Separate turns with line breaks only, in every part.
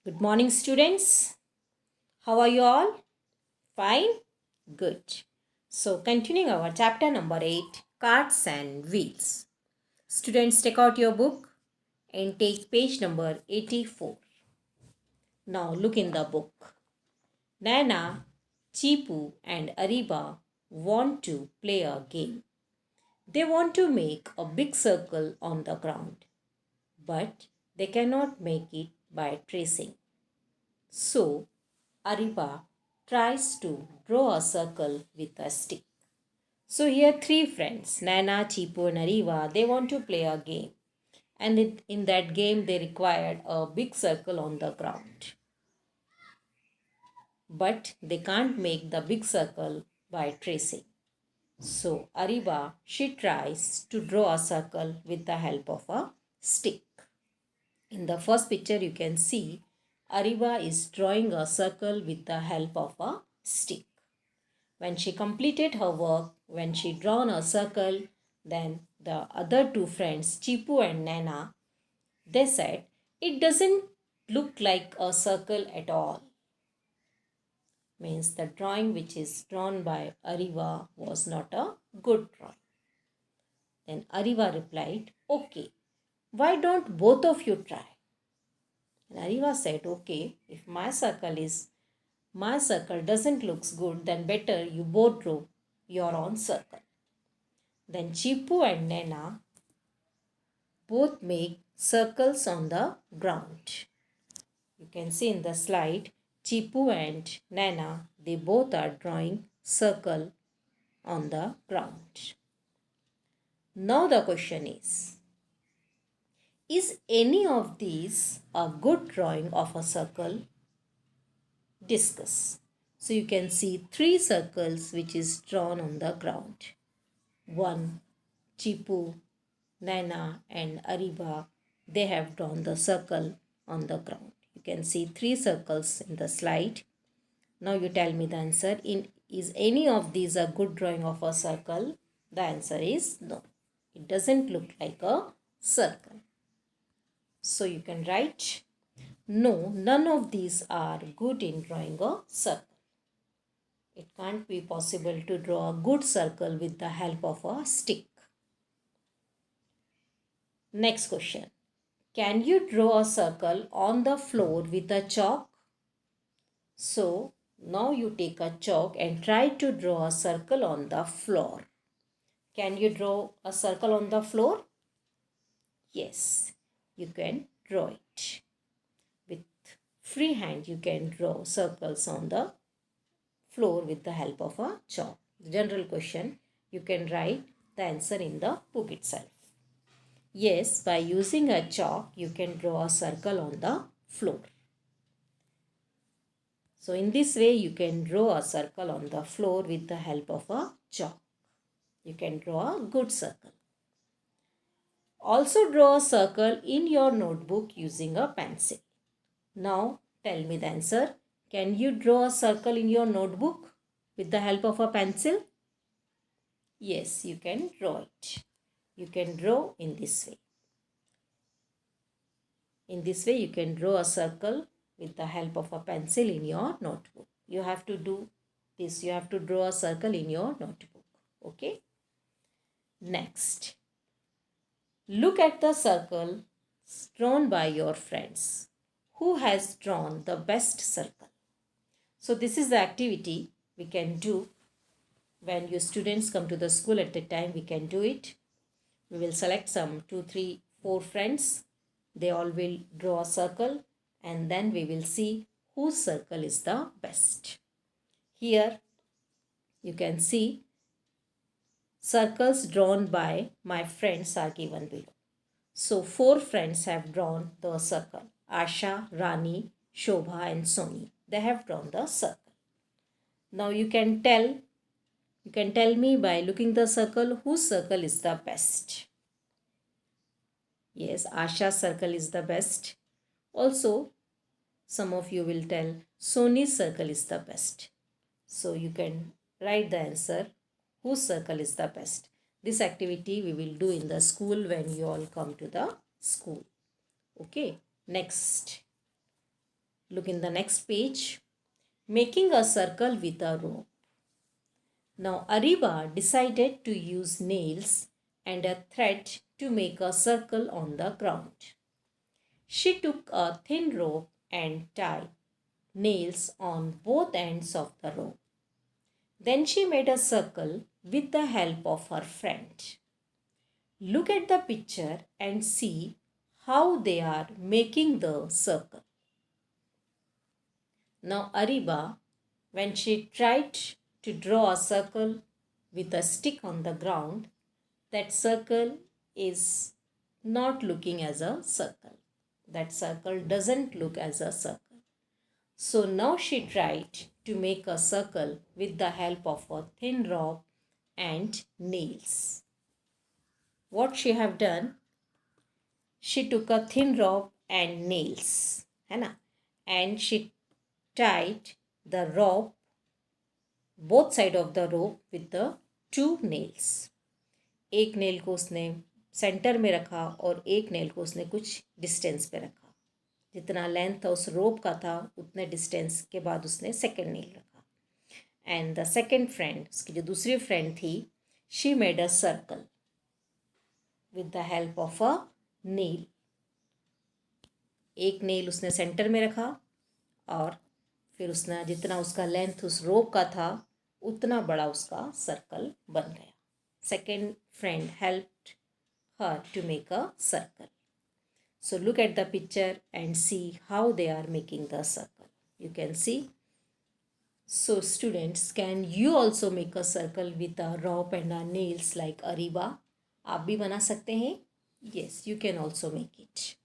Good morning, students. How are you all? Fine? Good. So, continuing our chapter number 8, Carts and Wheels. Students, take out your book and take page number 84. Now, look in the book. Nana, Chipu, and Ariba want to play a game. They want to make a big circle on the ground, but they cannot make it by tracing. So, Ariba tries to draw a circle with a stick. So here three friends, Nana, Chipu and Ariba, they want to play a game. And in that game they required a big circle on the ground. But they can't make the big circle by tracing. So Ariba, she tries to draw a circle with the help of a stick. In the first picture you can see Ariba is drawing a circle with the help of a stick. When she completed her work, when she drawn a circle, then the other two friends, Chipu and Nana, they said, it doesn't look like a circle at all. Means the drawing which is drawn by Ariba was not a good drawing. Then Ariba replied, okay, why don't both of you try? And Ariba said, okay, if my circle doesn't looks good, then better you both draw your own circle. Then Chipu and Nana both make circles on the ground. You can see in the slide, Chipu and Nana, they both are drawing circle on the ground. Now the question is any of these a good drawing of a circle? Discuss. So you can see three circles which is drawn on the ground. One, Chipu, Nana and Ariba, they have drawn the circle on the ground. You can see three circles in the slide. Now you tell me the answer. Is any of these a good drawing of a circle? The answer is no. It doesn't look like a circle. So you can write no, none of these are good in drawing a circle. It can't be possible to draw a good circle with the help of a stick. Next question. Can you draw a circle on the floor with a chalk? So now you take a chalk and try to draw a circle on the floor. Can you draw a circle on the floor? Yes, you can draw it. With free hand you can draw circles on the floor with the help of a chalk. General question, you can write the answer in the book itself. Yes, by using a chalk, you can draw a circle on the floor. So in this way, you can draw a circle on the floor with the help of a chalk. You can draw a good circle. Also draw a circle in your notebook using a pencil. Now tell me the answer. Can you draw a circle in your notebook with the help of a pencil? Yes, you can draw it. You can draw in this way. In this way, you can draw a circle with the help of a pencil in your notebook. You have to do this. You have to draw a circle in your notebook. Okay. Next, look at the circle drawn by your friends. Who has drawn the best circle? So this is the activity we can do when your students come to the school at the time. We can do it. We will select some 2, 3, 4 friends. They all will draw a circle and then we will see whose circle is the best. Here you can see circles drawn by my friends are given below. So 4 friends have drawn the circle. Asha, Rani, Shobha and Soni. They have drawn the circle. Now you can tell me by looking the circle whose circle is the best. Yes, Asha's circle is the best. Also, some of you will tell Soni's circle is the best. So you can write the answer whose circle is the best. This activity we will do in the school when you all come to the school. Okay, next. Look in the next page. Making a circle with a rope. Now Ariba decided to use nails and a thread to make a circle on the ground. She took a thin rope and tied nails on both ends of the rope. Then she made a circle with the help of her friend. Look at the picture and see how they are making the circle. Now Ariba, when she tried to draw a circle with a stick on the ground, that circle is not looking as a circle. That circle doesn't look as a circle. So now she tried to make a circle with the help of a thin rope and nails. What she have done? She took a thin rope and nails, है ना? And she tied the rope, both side of the rope with the two nails. एक nail को उसने centre में रखा और एक nail को उसने कुछ डिस्टेंस पे रखा. जितना लेंथ था उस रोप का था उतने डिस्टेंस के बाद उसने सेकेंड नेल रखा. एंड द सेकेंड फ्रेंड, उसकी जो दूसरी फ्रेंड थी, she made a circle with the help of a nail. एक नेल उसने सेंटर में रखा और फिर उसने जितना उसका लेंथ उस रोप का था उतना बड़ा उसका सर्कल बन गया. Second friend helped her to make a circle. So look at the picture and see how they are making the circle. You can see. So students, can you also make a circle with a rope and a nails like Ariba? आप भी बना सकते हैं? Yes, you can also make it.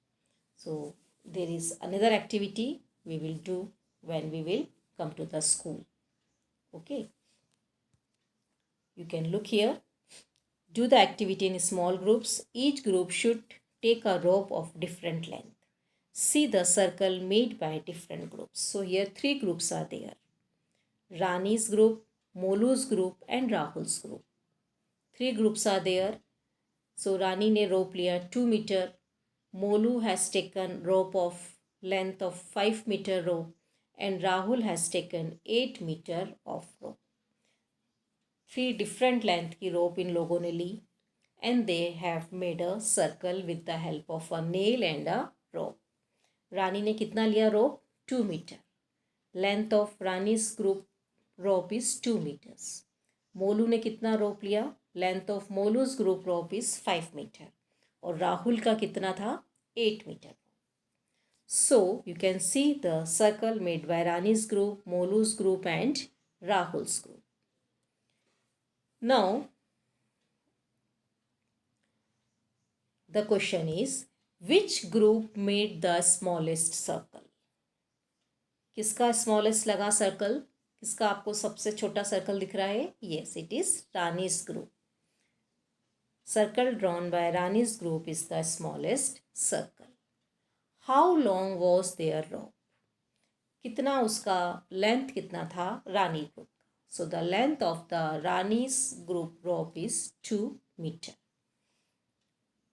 So there is another activity we will do when we will come to the school. Okay. You can look here. Do the activity in small groups. Each group should take a rope of different length. See the circle made by different groups. So here 3 groups are there. Rani's group, Molu's group and Rahul's group. 3 groups are there. So Rani ne rope liya 2 meter. Molu has taken rope of length of 5 meter rope and Rahul has taken 8 meter of rope. 3 different length की rope इन लोगों ने ली and they have made a circle with the help of a nail and a rope. रानी ने कितना लिया rope? 2 meter. Length of Rani's group rope is 2 meters. Molu ने कितना rope लिया? Length of Molu's group rope is 5 meter. और राहुल का कितना था? 8 meter. So you can see the circle made by Rani's group, Molu's group and Rahul's group. Now, the question is, which group made the smallest circle? किसका smallest लगा circle? किसका आपको सबसे छोटा circle दिख रहा है? Yes, it is Rani's group. Circle drawn by Rani's group is the smallest circle. How long was their rope? कितना उसका length कितना था रानी group का? So the length of the Rani's group rope is 2 meter.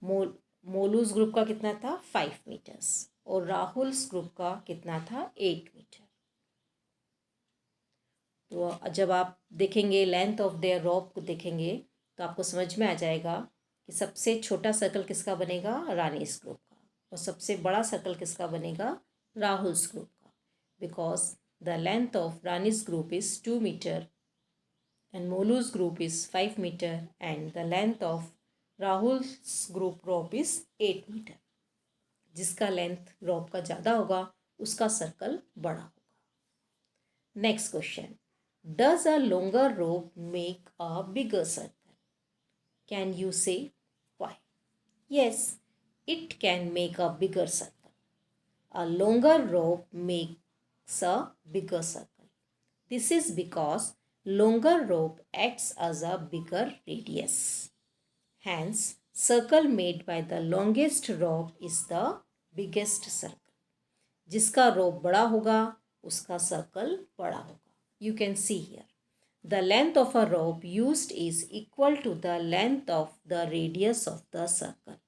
मोलूज group का कितना था? 5 metres. और Rahul's group का कितना था? 8 मीटर. तो जब आप देखेंगे लेंथ ऑफ देयर रॉप को देखेंगे तो आपको समझ में आ जाएगा कि सबसे छोटा सर्कल किसका बनेगा? रानीस ग्रुप का. और सबसे बड़ा सर्कल किसका बनेगा? राहुल्स ग्रुप का. Because the length of Rani's group is 2 metre and Molu's group is 5 meter and the length of Rahul's group rope is 8 meter. जिसका लेंथ rope का ज़्यादा होगा उसका सर्कल बड़ा होगा. Next question, does a longer rope make a bigger circle? Can you say why? Yes, it can make a bigger circle. A longer rope makes a bigger circle. This is because longer rope acts as a bigger radius. Hence, circle made by the longest rope is the biggest circle. जिसका rope बड़ा होगा उसका circle बड़ा होगा. You can see here. The length of a rope used is equal to the length of the radius of the circle.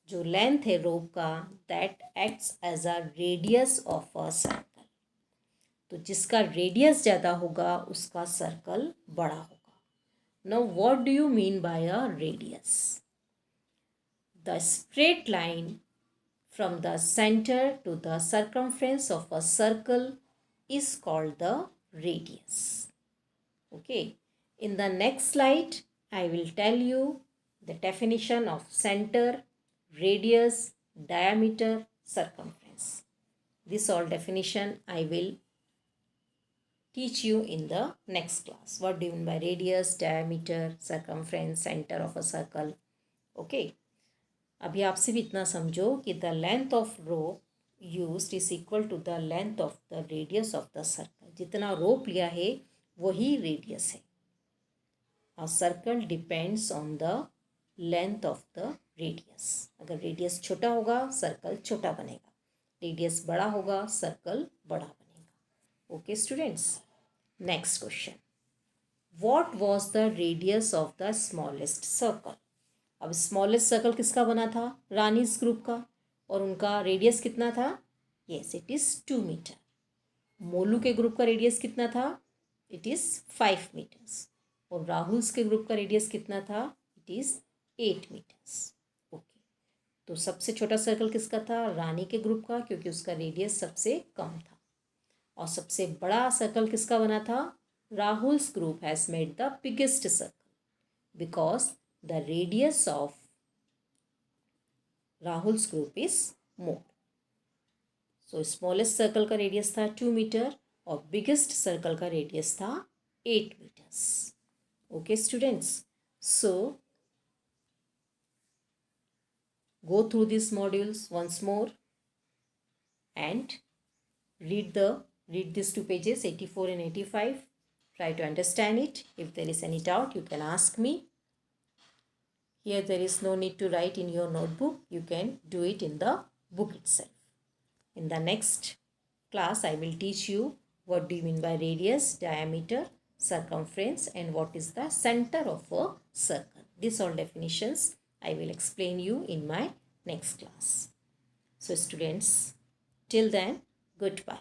जो length है rope का, that acts as a radius of a circle. तो जिसका radius ज़्यादा होगा उसका circle बड़ा होगा। Now what do you mean by a radius? The straight line from the center to the circumference of a circle is called the radius. Okay, in the next slide I will tell you the definition of center, radius, diameter, circumference. This all definition I will teach you in the next class. What do you mean by radius, diameter, circumference, center of a circle? Okay, अभी आप सिर्फ इतना समझो कि the length of rope used is equal to the length of the radius of the circle. जितना rope लिया है वही रेडियस है। A circle depends on the length of the radius. अगर रेडियस छोटा होगा सर्कल छोटा बनेगा, रेडियस बड़ा होगा सर्कल बड़ा बनेगा। Okay students, next question, what was the radius of the smallest circle? अब स्मॉलेस्ट सर्कल किसका बना था? रानीज ग्रुप का। और उनका रेडियस कितना था? Yes, it is 2 metre. Molu के ग्रुप का रेडियस कितना था? It is 5 metres. और राहुल्स के ग्रुप का रेडियस कितना था? It is 8 metres. ओके, तो सबसे छोटा सर्कल किसका था? रानी के ग्रुप का, क्योंकि उसका रेडियस सबसे कम था। और सबसे बड़ा सर्कल किसका बना था? Rahul's group has made the biggest circle because the radius of Rahul's group is more. So smallest circle का radius था 2 मीटर और biggest circle का radius था 8 meters. Okay students, so go through these modules once more and read these two pages 84 and 85. Try to understand it. If there is any doubt you can ask me. Here there is no need to write in your notebook. You can do it in the book itself. In the next class, I will teach you what do you mean by radius, diameter, circumference and what is the center of a circle. These all definitions I will explain you in my next class. So students, till then, goodbye.